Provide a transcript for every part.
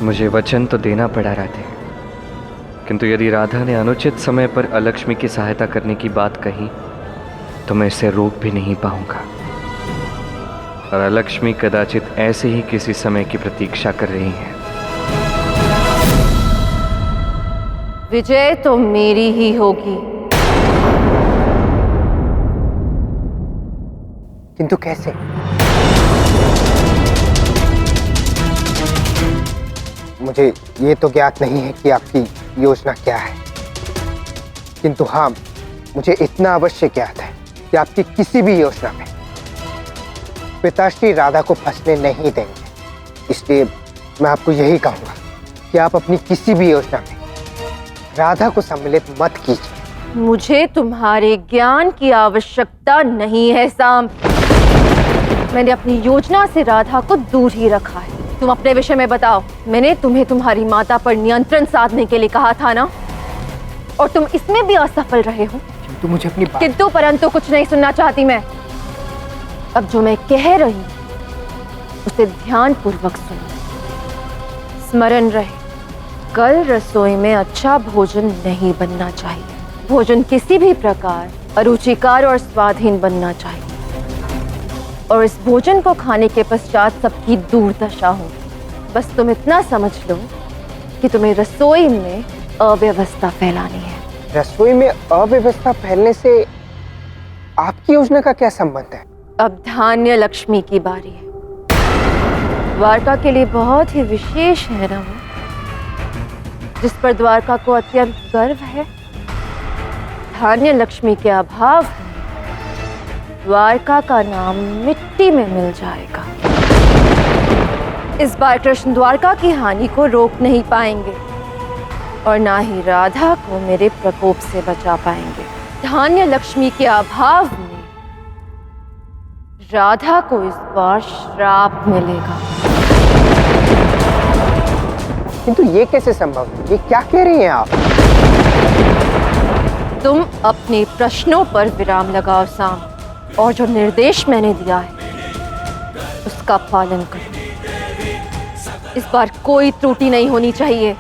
मुझे वचन तो देना पड़ा राधे, किंतु यदि राधा ने अनुचित समय पर अलक्ष्मी की सहायता करने की बात कही तो मैं इसे रोक भी नहीं पाऊंगा। और अलक्ष्मी कदाचित ऐसे ही किसी समय की प्रतीक्षा कर रही है। विजय तो मेरी ही होगी। किंतु कैसे? मुझे ये तो ज्ञात नहीं है कि आपकी योजना क्या है, किंतु हाँ, मुझे इतना अवश्य ज्ञात है कि आपकी किसी भी योजना में पिताश्री राधा को फंसने नहीं देंगे। इसलिए मैं आपको यही कहूंगा कि आप अपनी किसी भी योजना में राधा को सम्मिलित मत कीजिए। मुझे तुम्हारे ज्ञान की आवश्यकता नहीं है साम। मैंने अपनी योजना से राधा को दूर ही रखा है। तुम अपने विषय में बताओ। मैंने तुम्हें तुम्हारी माता पर नियंत्रण साधने के लिए कहा था ना, और तुम इसमें भी असफल रहे हो। किंतु मुझे अपनी किंतु परंतु कुछ नहीं सुनना चाहती मैं। अब जो मैं कह रही हूं उसे ध्यान पूर्वक सुनो। स्मरण रहे, कल रसोई में अच्छा भोजन नहीं बनना चाहिए। भोजन किसी भी प्रकार अरुचिकर और स्वादहीन बनना चाहिए, और इस भोजन को खाने के पश्चात सबकी दुर्दशा हो। बस तुम इतना समझ लो कि तुम्हें रसोई में अव्यवस्था फैलानी है। रसोई में अव्यवस्था फैलने से आपकी योजना का क्या संबंध है? अब धान्य लक्ष्मी की बारी है। द्वारका के लिए बहुत ही विशेष है ना वो, जिस पर द्वारका को अत्यंत गर्व है। धान्य लक्ष्मी के अभाव में द्वारका का नाम मिट्टी में मिल जाएगा। इस बार कृष्ण द्वारका की हानि को रोक नहीं पाएंगे, और ना ही राधा को मेरे प्रकोप से बचा पाएंगे। धान्य लक्ष्मी के अभाव में राधा को इस बार श्राप मिलेगा। किंतु ये कैसे संभव है? ये क्या कह रही हैं आप? तुम अपने प्रश्नों पर विराम लगाओ साम, और जो निर्देश मैंने दिया है उसका पालन करो। इस बार कोई त्रुटि नहीं होनी चाहिए।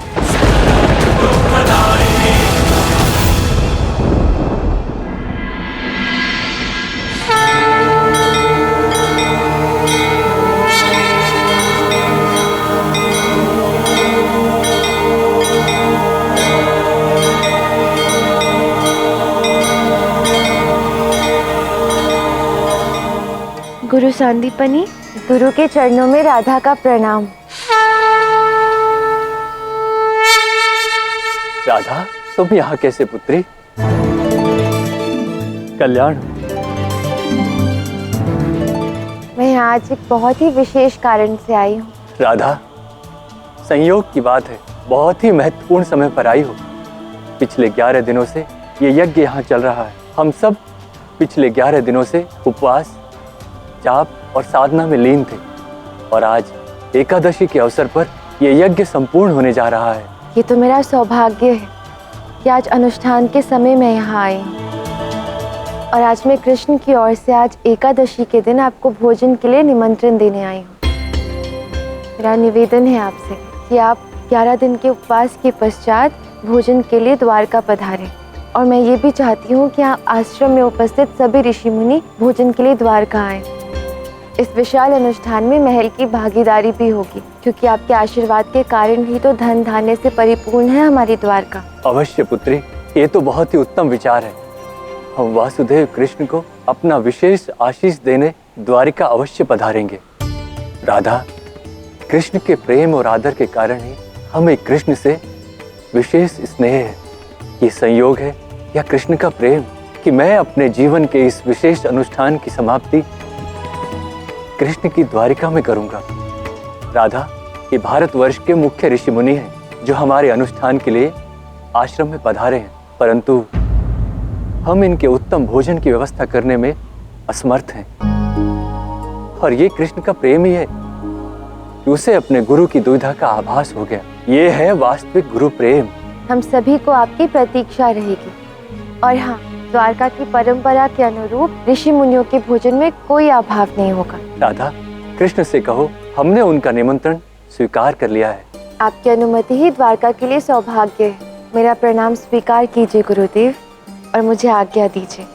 गुरु सांदीपनी, गुरु के चरणों में राधा का प्रणाम। राधा, तुम यहाँ कैसे पुत्री? कल्याण। मैं यहाँ आज एक बहुत ही विशेष कारण से आई हूँ। राधा, संयोग की बात है, बहुत ही महत्वपूर्ण समय पर आई हो। पिछले 11 दिनों से ये यज्ञ यहाँ चल रहा है। हम सब पिछले 11 दिनों से उपवास, जाप और साधना में लीन थे, और आज एकादशी के अवसर पर यह यज्ञ संपूर्ण होने जा रहा है। ये तो मेरा सौभाग्य है कि आज अनुष्ठान के समय मैं यहाँ आई हूँ, और आज मैं कृष्ण की ओर से आज एकादशी के दिन आपको भोजन के लिए निमंत्रण देने आई हूँ। मेरा निवेदन है आपसे कि आप 11 दिन के उपवास के पश्चात भोजन के लिए द्वारका पधारें, और मैं ये भी चाहती हूँ कि आप आश्रम में उपस्थित सभी ऋषि मुनि भोजन के लिए द्वारका आएं। इस विशाल अनुष्ठान में महल की भागीदारी भी होगी, क्योंकि आपके आशीर्वाद के कारण ही तो धन धान्य से परिपूर्ण है हमारी द्वारका। अवश्य पुत्री, ये तो बहुत ही उत्तम विचार है। हम वासुदेव कृष्ण को अपना विशेष आशीष देने द्वारिका अवश्य पधारेंगे। राधा, कृष्ण के प्रेम और आदर के कारण ही हमें कृष्ण से विशेष स्नेह है। ये संयोग है या कृष्ण का प्रेम कि मैं अपने जीवन के इस विशेष अनुष्ठान की समाप्ति कृष्ण की द्वारिका में करूंगा। राधा, ये भारतवर्ष के मुख्य ऋषि मुनि हैं जो हमारे अनुष्ठान के लिए आश्रम में पधारे हैं, परंतु हम इनके उत्तम भोजन की व्यवस्था करने में असमर्थ हैं। और ये कृष्ण का प्रेम ही है कि उसे अपने गुरु की दुविधा का आभास हो गया। ये है वास्तविक गुरु प्रेम। हम सभी को आपकी प्रतीक्षा रहेगी, और हाँ, द्वारका की परंपरा के अनुरूप ऋषि मुनियों के भोजन में कोई अभाव नहीं होगा। राधा, कृष्ण से कहो हमने उनका निमंत्रण स्वीकार कर लिया है, आपकी अनुमति ही द्वारका के लिए सौभाग्य है। मेरा प्रणाम स्वीकार कीजिए गुरुदेव और मुझे आज्ञा दीजिए।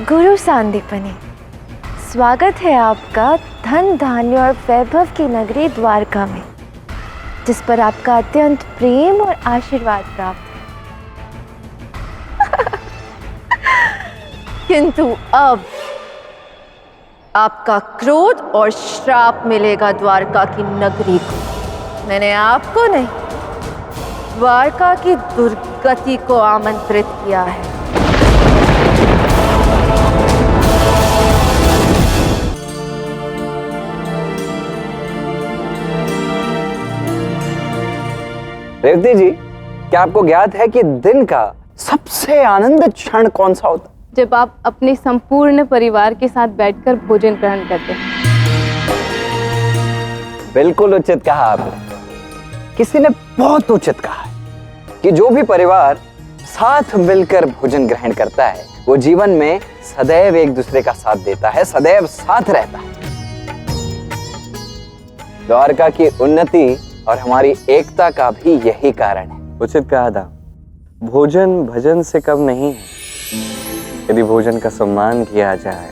गुरु सांदीपनि, स्वागत है आपका धन धान्य और वैभव की नगरी द्वारका में, जिस पर आपका अत्यंत प्रेम और आशीर्वाद प्राप्त है। किंतु अब आपका क्रोध और श्राप मिलेगा द्वारका की नगरी को। मैंने आपको नहीं, द्वारका की दुर्गति को आमंत्रित किया है। रेवती जी, क्या आपको ज्ञात है कि दिन का सबसे आनंदित क्षण कौन सा होता है? जब आप अपने संपूर्ण परिवार के साथ बैठकर भोजन ग्रहण करते हैं। बिल्कुल उचित कहा आपने। किसी ने बहुत उचित कहा है कि जो भी परिवार साथ मिलकर भोजन ग्रहण करता है वो जीवन में सदैव एक दूसरे का साथ देता है, सदैव साथ रहता है। द्वारका की उन्नति और हमारी एकता का भी यही कारण है। उचित कहा था। भोजन भजन से कम नहीं है। यदि भोजन का सम्मान किया जाए,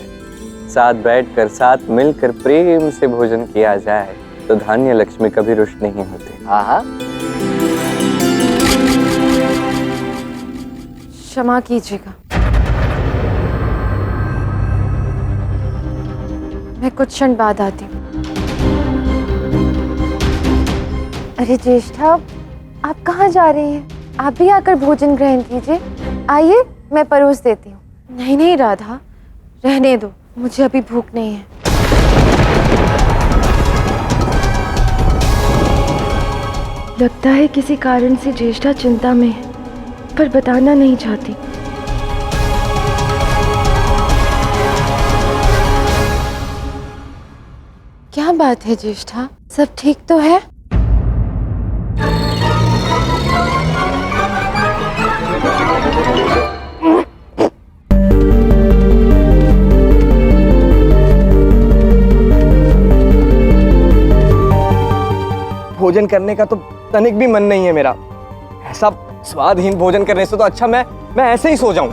साथ बैठकर साथ मिलकर प्रेम से भोजन किया जाए, तो धान्य लक्ष्मी कभी रुष्ट नहीं होती। हाँ, क्षमा कीजिएगा, मैं कुछ क्षण बाद आती हूँ। अरे ज्येष्ठा, आप कहाँ जा रही हैं? आप भी आकर भोजन ग्रहण कीजिए। आइए, मैं परोस देती हूँ। नहीं नहीं राधा, रहने दो, मुझे अभी भूख नहीं है। लगता है किसी कारण से ज्येष्ठा चिंता में है, पर बताना नहीं चाहती। क्या बात है ज्येष्ठा, सब ठीक तो है? भोजन करने का तो तनिक भी मन नहीं है मेरा। ऐसा स्वादहीन भोजन करने से तो अच्छा मैं ऐसे ही सो जाऊं।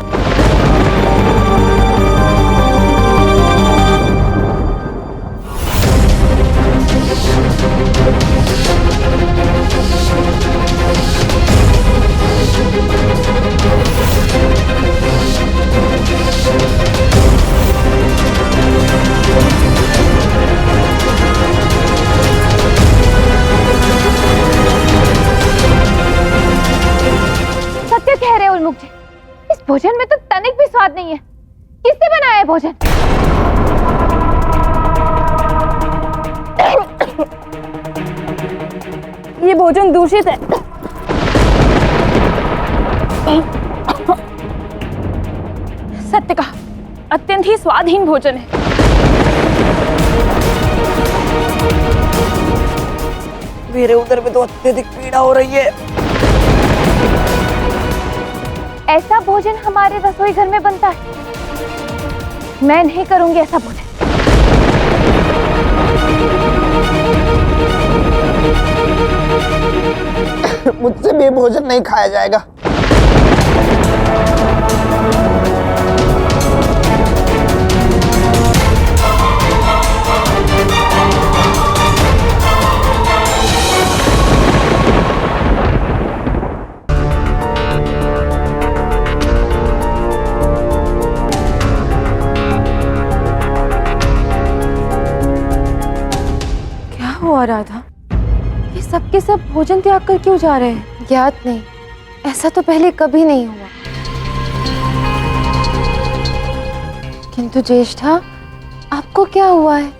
कह रहे हो उन्मुख जी, इस भोजन में तो तनिक भी स्वाद नहीं है। किसने बनाया है भोजन? ये भोजन दूषित है। सत्य कहा, अत्यंत ही स्वादहीन भोजन है। मेरे उधर में तो अत्यधिक पीड़ा हो रही है। ऐसा भोजन हमारे रसोई घर में बनता है। मैं नहीं करूंगी ऐसा भोजन। मुझसे भी भोजन नहीं खाया जाएगा। हुआ राधा, ये सब के सब भोजन त्याग कर क्यों जा रहे हैं? ज्ञात नहीं, ऐसा तो पहले कभी नहीं हुआ। किंतु ज्येष्ठा, आपको क्या हुआ है?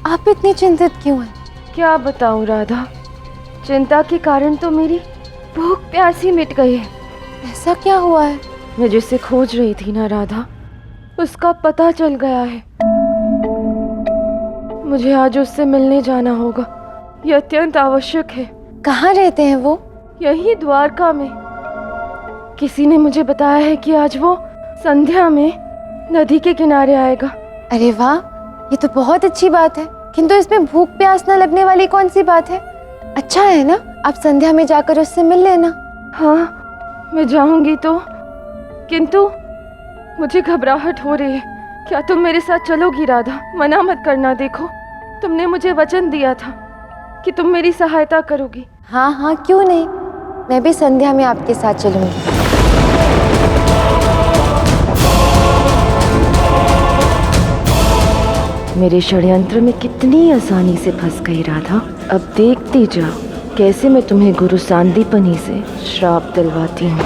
आप इतनी चिंतित क्यों हैं? क्या बताऊं राधा, चिंता के कारण तो मेरी भूख प्यास ही मिट गई है। ऐसा क्या हुआ है? मैं जिसे खोज रही थी ना राधा, उसका पता चल गया है। मुझे आज उससे मिलने जाना होगा, ये अत्यंत आवश्यक है। कहाँ रहते हैं वो? यही द्वारका में। किसी ने मुझे बताया है कि आज वो संध्या में नदी के किनारे आएगा। अरे वाह, ये तो बहुत अच्छी बात है। किंतु इसमें भूख प्यास न लगने वाली कौन सी बात है? अच्छा है ना, आप संध्या में जाकर उससे मिल लेना। हाँ, मैं जाऊंगी तो, किंतु मुझे घबराहट हो रही है। क्या तुम मेरे साथ चलोगी राधा? मना मत करना। देखो, तुमने मुझे वचन दिया था कि तुम मेरी सहायता करोगी। हाँ हाँ, क्यों नहीं, मैं भी संध्या में आपके साथ चलूंगी। मेरे षड्यंत्र में कितनी आसानी से फंस गई राधा। अब देखती जाओ कैसे मैं तुम्हें गुरु सांदीपनी से श्राप दिलवाती हूँ।